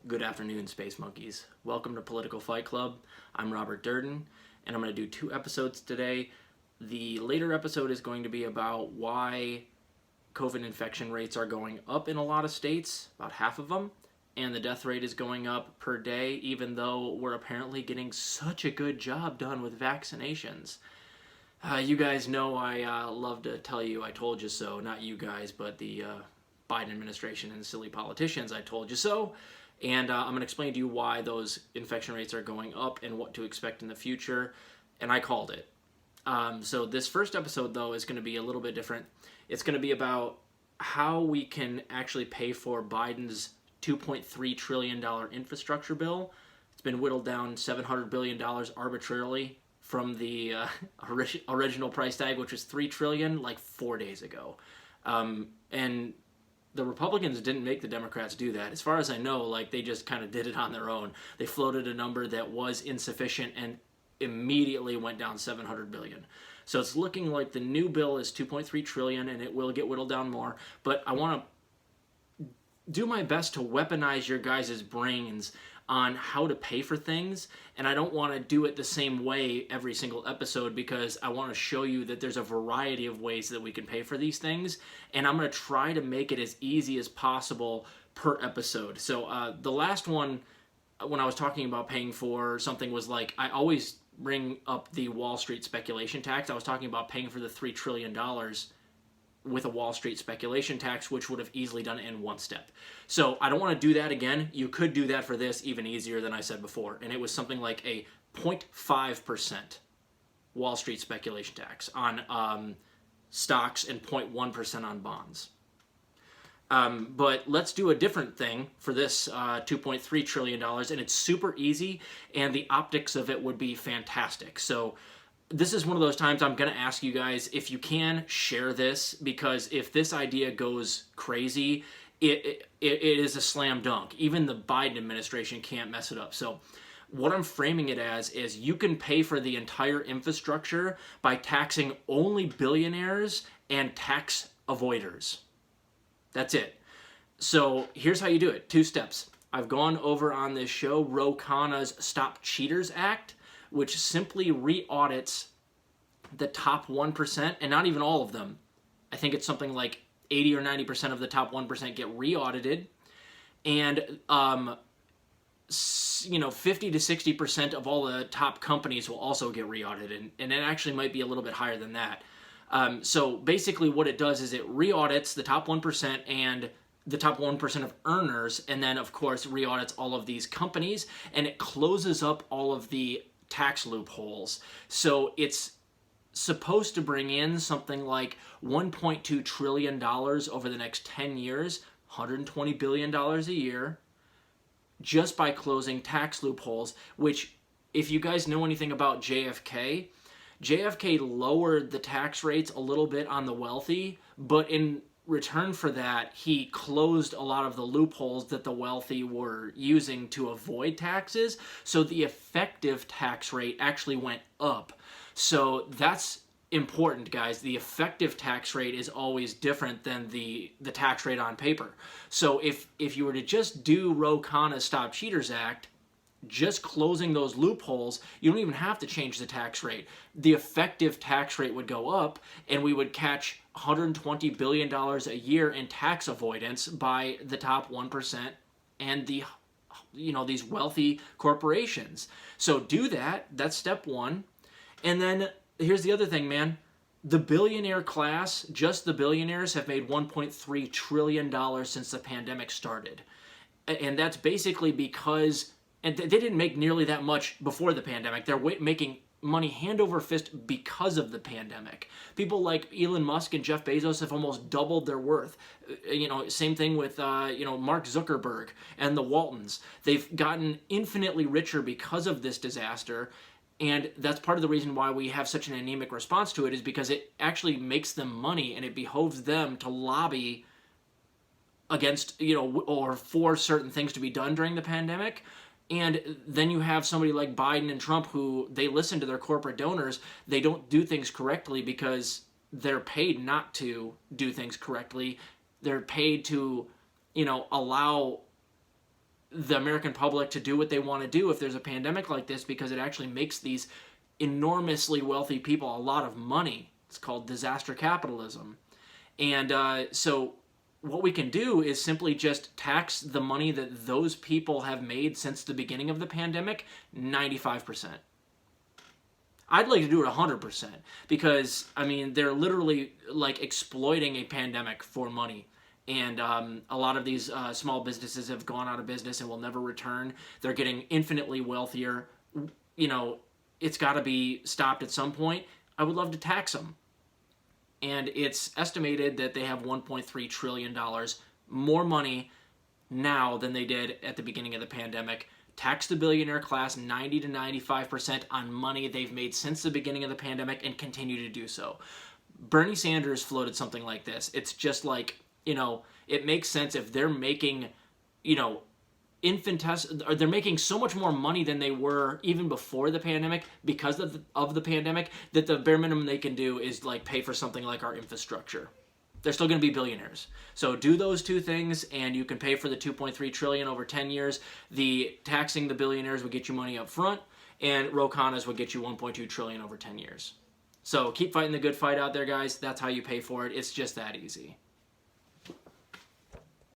Good afternoon, Space Monkeys. Welcome to Political Fight Club. I'm Robert Durden, and I'm going to do 2 episodes today. The later episode is going to be about why COVID infection rates are going up in a lot of states, about half of them, and the death rate is going up per day, even though we're apparently getting such a good job done with vaccinations. You guys know I love to tell you I told you so. Not you guys, but the Biden administration and silly politicians, I told you so. And I'm going to explain to you why those infection rates are going up and what to expect in the future. And I called it. So this first episode, though, is going to be a little bit different. It's going to be about how we can actually pay for Biden's $2.3 trillion infrastructure bill. It's been whittled down $700 billion arbitrarily from the original price tag, which was $3 trillion, like 4 days ago. And the Republicans didn't make the Democrats do that. As far as I know, like, they just kind of did it on their own. They floated a number that was insufficient and immediately went down $700 billion. So it's looking like the new bill is $2.3 trillion, and it will get whittled down more. But I want to do my best to weaponize your guys' brains on how to pay for things, and I don't want to do it the same way every single episode because I want to show you that there's a variety of ways that we can pay for these things, and I'm going to try to make it as easy as possible per episode. So the last one, when I was talking about paying for something, was like, I always bring up the Wall Street speculation tax. I was talking about paying for the $3 trillion with a Wall Street speculation tax, which would have easily done it in one step. So I don't want to do that again. You could do that for this even easier than I said before. And it was something like a 0.5% Wall Street speculation tax on stocks and 0.1% on bonds. But let's do a different thing for this $2.3 trillion, and it's super easy, and the optics of it would be fantastic. So this is one of those times I'm going to ask you guys, if you can, share this, because if this idea goes crazy, it is a slam dunk. Even the Biden administration can't mess it up. So what I'm framing it as is you can pay for the entire infrastructure by taxing only billionaires and tax avoiders. That's it. So here's how you do it. 2 steps. I've gone over on this show Khanna's Stop Cheaters Act, which simply re-audits the top 1%, and not even all of them. I think it's something like 80 or 90% of the top 1% get re-audited, and 50 to 60% of all the top companies will also get re-audited, and it actually might be a little bit higher than that. So basically what it does is it re-audits the top 1% and the top 1% of earners, and then of course re-audits all of these companies, and it closes up all of the tax loopholes. So it's supposed to bring in something like $1.2 trillion over the next 10 years, $120 billion a year, just by closing tax loopholes, which, if you guys know anything about JFK lowered the tax rates a little bit on the wealthy, but in return for that, he closed a lot of the loopholes that the wealthy were using to avoid taxes. So the effective tax rate actually went up. So that's important, guys. The effective tax rate is always different than the tax rate on paper. So if you were to just do Khanna's Stop Cheaters Act, just closing those loopholes, you don't even have to change the tax rate. The effective tax rate would go up, and we would catch $120 billion a year in tax avoidance by the top 1% and these wealthy corporations. So do that. That's step 1. And then here's the other thing, man. The billionaire class, just the billionaires, have made $1.3 trillion since the pandemic started. And that's basically because, and they didn't make nearly that much before the pandemic. They're making money hand over fist because of the pandemic. People like Elon Musk and Jeff Bezos have almost doubled their worth. Same thing with Mark Zuckerberg and the Waltons. They've gotten infinitely richer because of this disaster, and that's part of the reason why we have such an anemic response to it, is because it actually makes them money, and it behoves them to lobby against, or for certain things to be done during the pandemic. And then you have somebody like Biden and Trump, who they listen to their corporate donors. They don't do things correctly because they're paid not to do things correctly. They're paid to, allow the American public to do what they want to do if there's a pandemic like this, because it actually makes these enormously wealthy people a lot of money. It's called disaster capitalism. And so what we can do is simply just tax the money that those people have made since the beginning of the pandemic 95%. I'd like to do it 100%, because, I mean, they're literally like exploiting a pandemic for money. And a lot of these small businesses have gone out of business and will never return. They're getting infinitely wealthier. You know, it's got to be stopped at some point. I would love to tax them. And it's estimated that they have $1.3 trillion more money now than they did at the beginning of the pandemic. Tax the billionaire class 90 to 95% on money they've made since the beginning of the pandemic and continue to do so. Bernie Sanders floated something like this. It's just like, you know, it makes sense if they're making, you know, or they're making so much more money than they were even before the pandemic because of the pandemic, that the bare minimum they can do is like pay for something like our infrastructure. They're still going to be billionaires. So do those two things and you can pay for the $2.3 trillion over 10 years. The taxing the billionaires would get you money up front, and Ro Khanna's would get you $1.2 trillion over 10 years. So keep fighting the good fight out there, guys. That's how you pay for it. It's just that easy.